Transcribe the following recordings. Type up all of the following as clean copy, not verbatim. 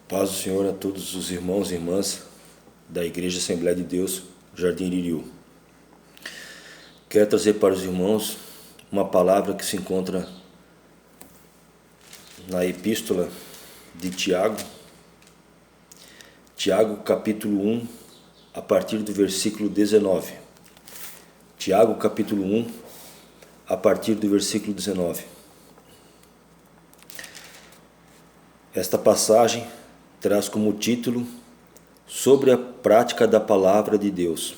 Paz do Senhor a todos os irmãos e irmãs da Igreja Assembleia de Deus, Jardim Iririú. Quero trazer para os irmãos uma palavra que se encontra na Epístola de Tiago, capítulo 1, a partir do versículo 19. Tiago, capítulo 1, a partir do versículo 19. Esta passagem traz como título sobre a prática da palavra de Deus.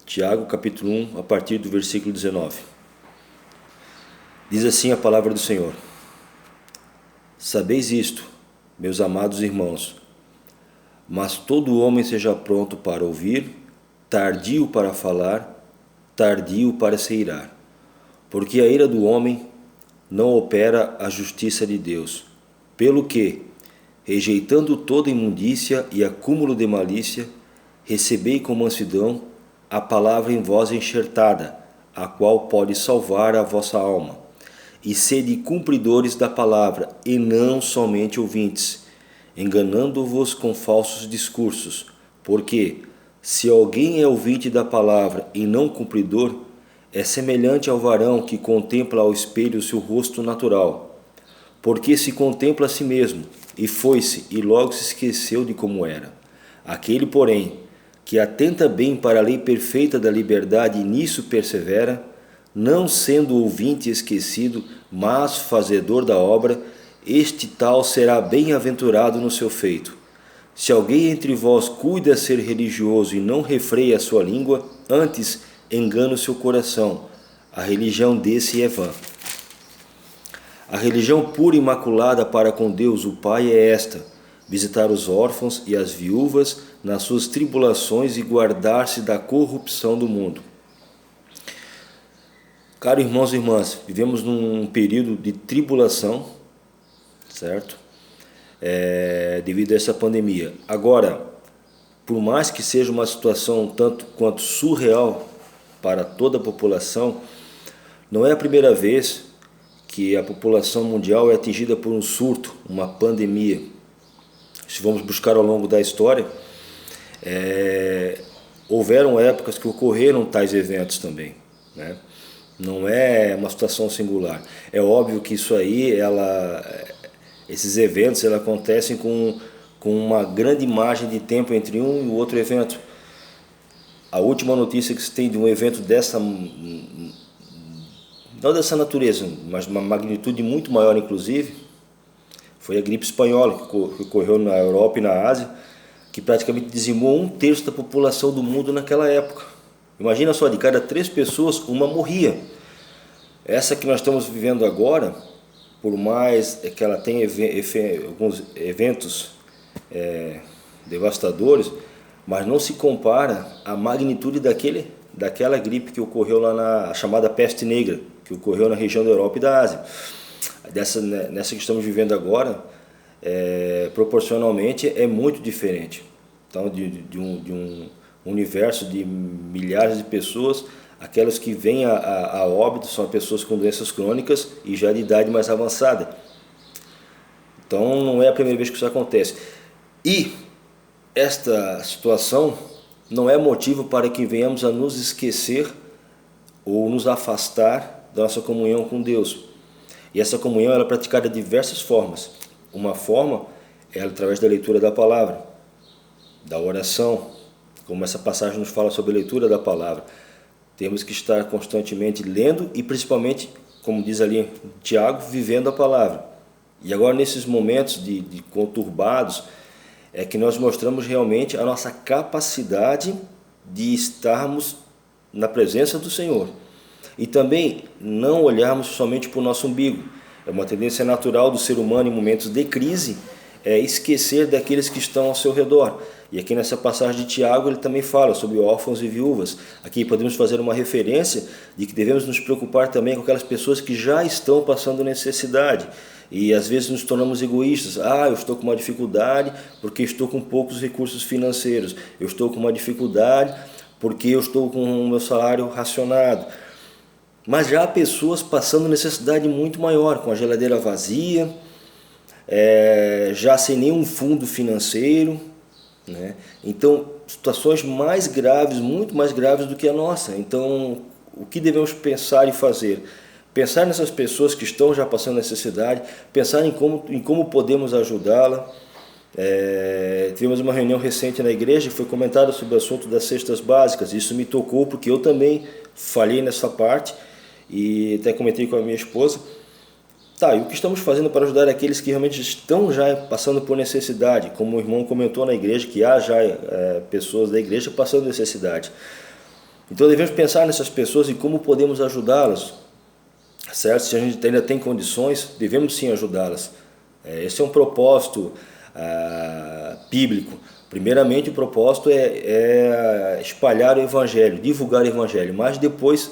Tiago, capítulo 1, a partir do versículo 19. Diz assim a palavra do Senhor: Sabeis isto, meus amados irmãos, mas todo homem seja pronto para ouvir, tardio para falar, tardio para se irar, porque a ira do homem não opera a justiça de Deus. Pelo que, rejeitando toda imundícia e acúmulo de malícia, recebei com mansidão a palavra em vós enxertada, a qual pode salvar a vossa alma. E sede cumpridores da palavra, e não somente ouvintes, enganando-vos com falsos discursos. Porque, se alguém é ouvinte da palavra e não cumpridor, é semelhante ao varão que contempla ao espelho o seu rosto natural. Porque se contempla a si mesmo, e foi-se, e logo se esqueceu de como era. Aquele, porém, que atenta bem para a lei perfeita da liberdade e nisso persevera, não sendo ouvinte esquecido, mas fazedor da obra, este tal será bem-aventurado no seu feito. Se alguém entre vós cuida ser religioso e não refreia a sua língua, antes engana o seu coração, a religião desse é vã. A religião pura e imaculada para com Deus o Pai é esta: visitar os órfãos e as viúvas nas suas tribulações e guardar-se da corrupção do mundo. Caros irmãos e irmãs, vivemos num período de tribulação, certo? Devido a essa pandemia. Agora, por mais que seja uma situação tanto quanto surreal para toda a população, não é a primeira vez que a população mundial é atingida por um surto, uma pandemia. Se vamos buscar ao longo da história, houveram épocas que ocorreram tais eventos também, né? Não é uma situação singular. É óbvio que isso aí, esses eventos acontecem com uma grande margem de tempo entre um e o outro evento. A última notícia que se tem de um evento não dessa natureza, mas uma magnitude muito maior inclusive, foi a gripe espanhola, que ocorreu na Europa e na Ásia, que praticamente dizimou 1/3 da população do mundo naquela época. Imagina só, de cada 3 pessoas, uma morria. Essa que nós estamos vivendo agora, por mais que ela tenha alguns eventos devastadores, mas não se compara à magnitude daquela gripe que ocorreu lá na chamada peste negra, que ocorreu na região da Europa e da Ásia. Nessa que estamos vivendo agora, proporcionalmente é muito diferente. Então, de um universo de milhares de pessoas, aquelas que vêm a óbito são pessoas com doenças crônicas e já de idade mais avançada. Então, não é a primeira vez que isso acontece. E esta situação não é motivo para que venhamos a nos esquecer ou nos afastar da nossa comunhão com Deus. E essa comunhão ela é praticada de diversas formas. Uma forma é através da leitura da palavra, da oração, como essa passagem nos fala sobre a leitura da palavra. Temos que estar constantemente lendo e principalmente, como diz ali Tiago, vivendo a palavra. E agora nesses momentos de conturbados, é que nós mostramos realmente a nossa capacidade de estarmos na presença do Senhor. E também não olharmos somente para o nosso umbigo. É uma tendência natural do ser humano em momentos de crise, esquecer daqueles que estão ao seu redor. E aqui nessa passagem de Tiago ele também fala sobre órfãos e viúvas. Aqui podemos fazer uma referência de que devemos nos preocupar também com aquelas pessoas que já estão passando necessidade. E às vezes nos tornamos egoístas. Eu estou com uma dificuldade porque estou com poucos recursos financeiros. Eu estou com uma dificuldade porque eu estou com o meu salário racionado. Mas já há pessoas passando necessidade muito maior, com a geladeira vazia, já sem nenhum fundo financeiro, né? Então, situações mais graves, muito mais graves do que a nossa. Então, o que devemos pensar e fazer? Pensar nessas pessoas que estão já passando necessidade, pensar em como podemos ajudá-la. Tivemos uma reunião recente na igreja e foi comentado sobre o assunto das cestas básicas. Isso me tocou porque eu também falhei nessa parte e até comentei com a minha esposa. Tá, e o que estamos fazendo para ajudar aqueles que realmente estão já passando por necessidade? Como o irmão comentou na igreja, que há já pessoas da igreja passando necessidade. Então devemos pensar nessas pessoas e como podemos ajudá-las, certo? Se a gente ainda tem condições, devemos sim ajudá-las. Esse é um propósito bíblico. Primeiramente, o propósito é espalhar o evangelho, divulgar o evangelho, mas depois,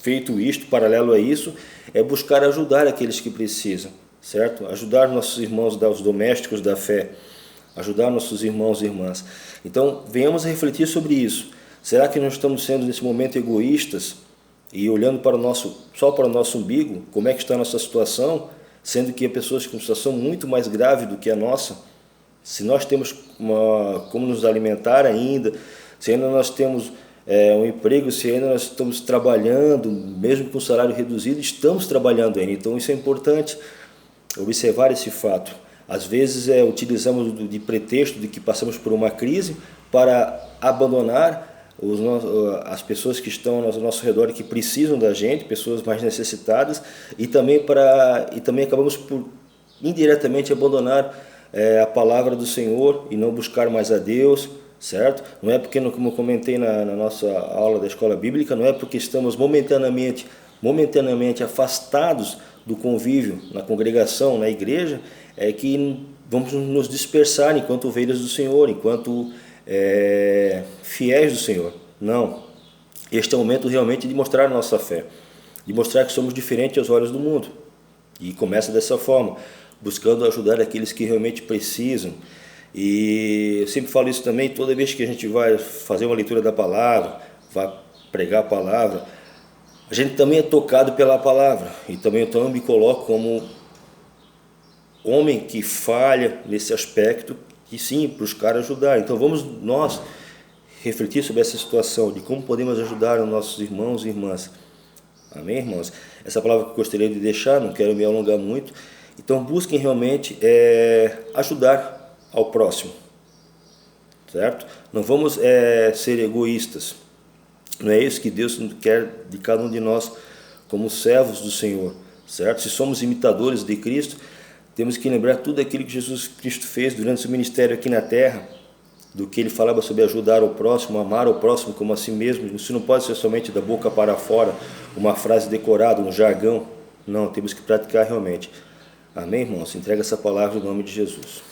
feito isto, paralelo a isso, é buscar ajudar aqueles que precisam, certo? Ajudar nossos irmãos, os domésticos da fé, ajudar nossos irmãos e irmãs. Então, venhamos a refletir sobre isso. Será que nós estamos sendo nesse momento egoístas e olhando só para o nosso umbigo? Como é que está a nossa situação? Sendo que há pessoas com situação muito mais grave do que a nossa. Se nós temos como nos alimentar ainda, se ainda nós temos um emprego, se ainda nós estamos trabalhando, mesmo com salário reduzido, estamos trabalhando ainda. Então isso é importante observar esse fato. Às vezes utilizamos de pretexto de que passamos por uma crise para abandonar as pessoas que estão ao nosso redor e que precisam da gente, pessoas mais necessitadas, e também acabamos por indiretamente abandonar a palavra do Senhor e não buscar mais a Deus, certo? Não é porque, como eu comentei na nossa aula da escola bíblica, não é porque estamos momentaneamente afastados do convívio na congregação, na igreja, que vamos nos dispersar enquanto ovelhas do Senhor, enquanto fiéis do Senhor. Não. Este é o momento realmente de mostrar a nossa fé, de mostrar que somos diferentes aos olhos do mundo. E começa dessa forma, buscando ajudar aqueles que realmente precisam. E eu sempre falo isso também, toda vez que a gente vai fazer uma leitura da palavra, vai pregar a palavra, a gente também é tocado pela palavra. E também então eu me coloco como homem que falha nesse aspecto, e sim, buscar ajudar. Então vamos nós refletir sobre essa situação, de como podemos ajudar os nossos irmãos e irmãs. Amém, irmãos? Essa palavra que eu gostaria de deixar, não quero me alongar muito. Então busquem realmente ajudar ao próximo, certo? Não vamos ser egoístas. Não é isso que Deus quer de cada um de nós como servos do Senhor, certo? Se somos imitadores de Cristo, temos que lembrar tudo aquilo que Jesus Cristo fez durante o seu ministério aqui na terra, do que ele falava sobre ajudar o próximo, amar o próximo como a si mesmo. Isso não pode ser somente da boca para fora, uma frase decorada, um jargão. Não, temos que praticar realmente. Amém, irmãos? Entrega essa palavra em nome de Jesus.